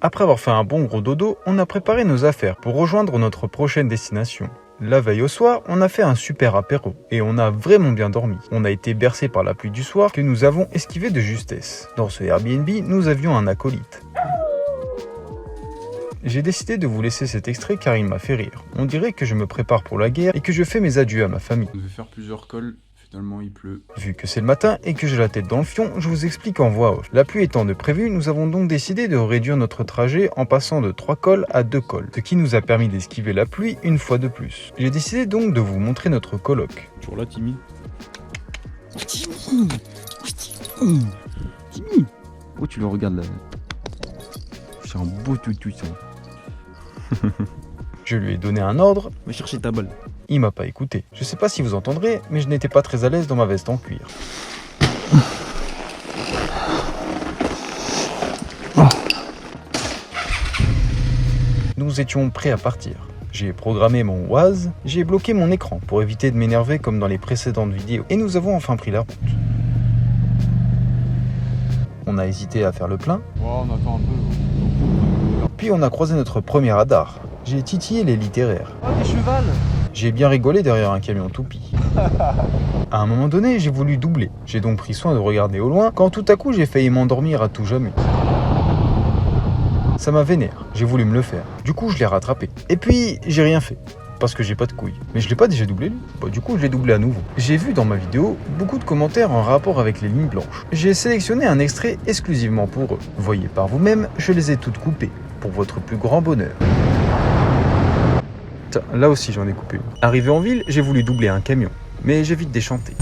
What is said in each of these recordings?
Après avoir fait un bon gros dodo, on a préparé nos affaires pour rejoindre notre prochaine destination. La veille au soir, on a fait un super apéro et on a vraiment bien dormi. On a été bercé par la pluie du soir que nous avons esquivé de justesse. Dans ce Airbnb, nous avions un acolyte. J'ai décidé de vous laisser cet extrait car il m'a fait rire. On dirait que je me prépare pour la guerre et que je fais mes adieux à ma famille. On devait faire plusieurs cols, finalement il pleut. Vu que c'est le matin et que j'ai la tête dans le fion, je vous explique en voix off. La pluie étant de prévu, nous avons donc décidé de réduire notre trajet en passant de 3 cols à 2 cols, ce qui nous a permis d'esquiver la pluie une fois de plus. J'ai décidé donc de vous montrer notre coloc. Toujours là, Timmy. Timmy. Oh, tu le regardes là. C'est un beau toutou ça. Je lui ai donné un ordre. Va chercher ta balle. Il m'a pas écouté. Je sais pas si vous entendrez, mais je n'étais pas très à l'aise dans ma veste en cuir. Nous étions prêts à partir. J'ai programmé mon Waze, j'ai bloqué mon écran pour éviter de m'énerver comme dans les précédentes vidéos. Et nous avons enfin pris la route. On a hésité à faire le plein. Oh, on attend un peu. Puis on a croisé notre premier radar. J'ai titillé les littéraires. Oh, des chevals! J'ai bien rigolé derrière un camion toupie. À un moment donné, j'ai voulu doubler. J'ai donc pris soin de regarder au loin, quand tout à coup j'ai failli m'endormir à tout jamais. Ça m'a vénère, j'ai voulu me le faire. Du coup, je l'ai rattrapé. Et puis, j'ai rien fait. Parce que j'ai pas de couilles. Mais je l'ai pas déjà doublé lui. Bah, du coup, je l'ai doublé à nouveau. J'ai vu dans ma vidéo beaucoup de commentaires en rapport avec les lignes blanches. J'ai sélectionné un extrait exclusivement pour eux. Voyez par vous-même, je les ai toutes coupées. Pour votre plus grand bonheur. Tiens, là aussi j'en ai coupé une. Arrivé en ville, j'ai voulu doubler un camion. Mais j'ai vite déchanté.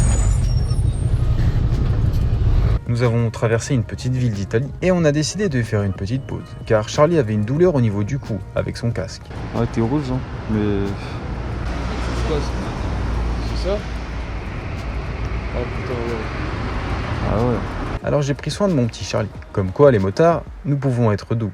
Nous avons traversé une petite ville d'Italie et on a décidé de faire une petite pause. Car Charlie avait une douleur au niveau du cou avec son casque. Ah, t'es heureuse, hein. Mais. C'est quoi ça? C'est ça? Ah putain, ouais. Ah ouais. Alors j'ai pris soin de mon petit Charlie. Comme quoi les motards, nous pouvons être doux.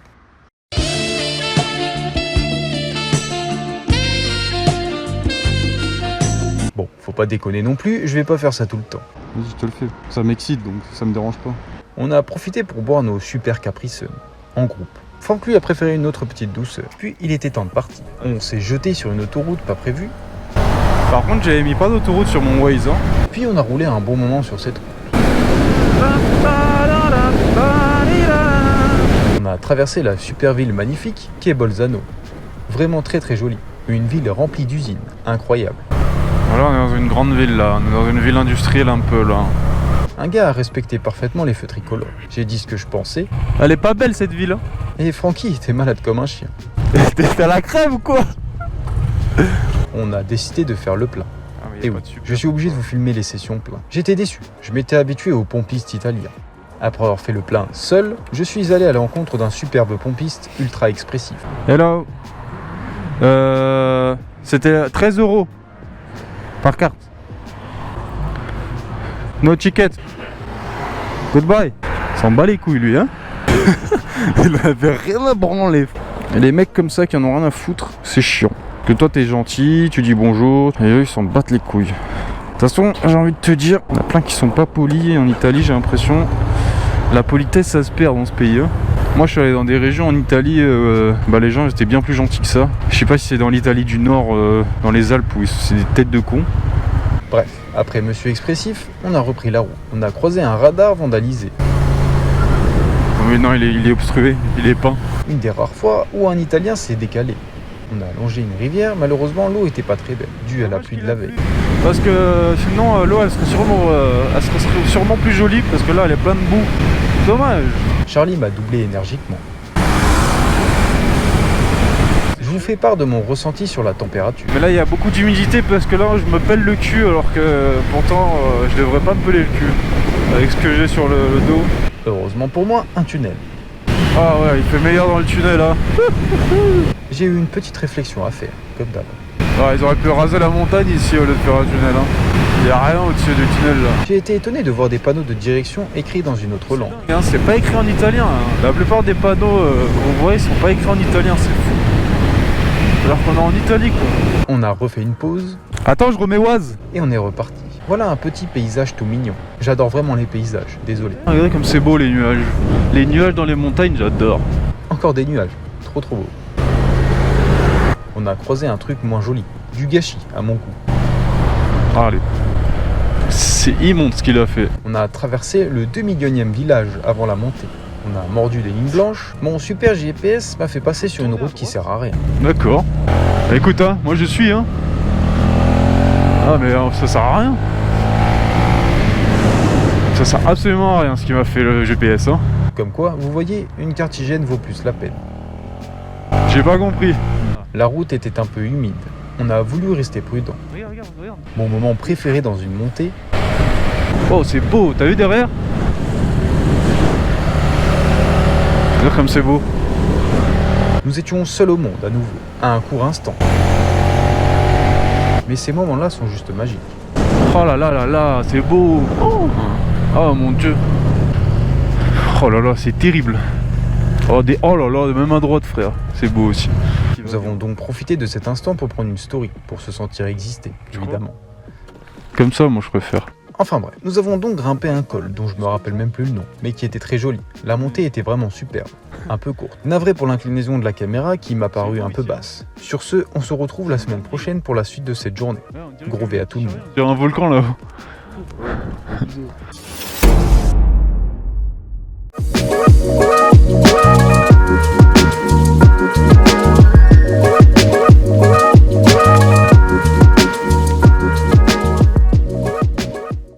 Bon, faut pas déconner non plus, je vais pas faire ça tout le temps. Vas-y, je te le fais. Ça m'excite donc ça me dérange pas. On a profité pour boire nos super capriceux, en groupe. Franck lui a préféré une autre petite douceur. Puis il était temps de partir. On s'est jeté sur une autoroute pas prévue. Par contre, j'avais mis pas d'autoroute sur mon Waze, hein. Puis on a roulé un bon moment sur cette route. On a traversé la super ville magnifique qui est Bolzano. Vraiment très très jolie. Une ville remplie d'usines, incroyable. Voilà, on est dans une grande ville là. On est dans une ville industrielle un peu là. Un gars a respecté parfaitement les feux tricolores. J'ai dit ce que je pensais. Elle est pas belle cette ville, hein. Et Francky était malade comme un chien. T'es à la crève ou quoi? On a décidé de faire le plein. Et oui, je suis obligé de vous filmer les sessions plein. J'étais déçu, je m'étais habitué aux pompistes italiens. Après avoir fait le plein seul, je suis allé à l'encontre d'un superbe pompiste ultra expressif. Hello. C'était 13 € par carte. No ticket. Goodbye. S'en bat les couilles lui, hein. Il avait rien à branler. Et les mecs comme ça qui en ont rien à foutre, c'est chiant. Que toi t'es gentil, tu dis bonjour, et eux ils s'en battent les couilles. De toute façon, j'ai envie de te dire, il y en a plein qui sont pas polis en Italie, j'ai l'impression. La politesse ça se perd dans ce pays. Hein. Moi je suis allé dans des régions en Italie, les gens étaient bien plus gentils que ça. Je sais pas si c'est dans l'Italie du Nord, dans les Alpes où c'est des têtes de cons. Bref, après Monsieur Expressif, on a repris la route. On a croisé un radar vandalisé. Mais non, il est obstrué, il est peint. Une des rares fois où un Italien s'est décalé. On a longé une rivière, malheureusement l'eau était pas très belle, due à la pluie de la veille. Parce que sinon l'eau elle serait sûrement plus jolie, parce que là elle est pleine de boue. Dommage. Charlie m'a doublé énergiquement. Je vous fais part de mon ressenti sur la température. Mais là il y a beaucoup d'humidité parce que là je me pèle le cul alors que pourtant je devrais pas me peler le cul avec ce que j'ai sur le dos. Heureusement pour moi, un tunnel. Ah ouais, il fait meilleur dans le tunnel là. J'ai eu une petite réflexion à faire, comme d'hab. Ah, ils auraient pu raser la montagne ici au lieu de faire un tunnel. Hein. Il n'y a rien au-dessus du tunnel là. J'ai été étonné de voir des panneaux de direction écrits dans une autre langue. Hein, c'est pas écrit en italien. Hein. La plupart des panneaux, vous voyez, sont pas écrits en italien, c'est fou. Alors qu'on est en Italie quoi. On a refait une pause. Attends, je remets Oise. Et on est reparti. Voilà un petit paysage tout mignon. J'adore vraiment les paysages, désolé. Regardez comme c'est beau les nuages. Les nuages dans les montagnes, j'adore. encore des nuages, trop beau. On a croisé un truc moins joli, du gâchis à mon goût. Allez. C'est immonde ce qu'il a fait. On a traversé le 2 millionième village avant la montée. On a mordu des lignes blanches. Mon super GPS m'a fait passer sur une route qui sert à rien. D'accord. Écoute, hein, moi je suis, hein. Ah mais ça sert à rien. Ça sert absolument à rien ce qui m'a fait le GPS, hein. Comme quoi, vous voyez, une carte hygiène vaut plus la peine. J'ai pas compris. La route était un peu humide. On a voulu rester prudent. Regarde. Mon moment préféré dans une montée, Oh, c'est beau, t'as vu derrière? Regarde comme c'est beau. nous étions seuls au monde à nouveau, à un court instant. Mais ces moments-là sont juste magiques. Oh là là là là, c'est beau. Oh mon dieu. Oh là là, c'est terrible. Oh là là, même à droite frère, c'est beau aussi. Nous avons donc profité de cet instant pour prendre une story, pour se sentir exister, évidemment. Comme ça, moi je préfère. Enfin bref, nous avons donc grimpé un col dont je me rappelle même plus le nom, mais qui était très joli. La montée était vraiment superbe, un peu courte. Navré pour l'inclinaison de la caméra qui m'a paru un peu basse. Sur ce, on se retrouve la semaine prochaine pour la suite de cette journée. Gros V à tout le monde. Il y a un volcan là-haut.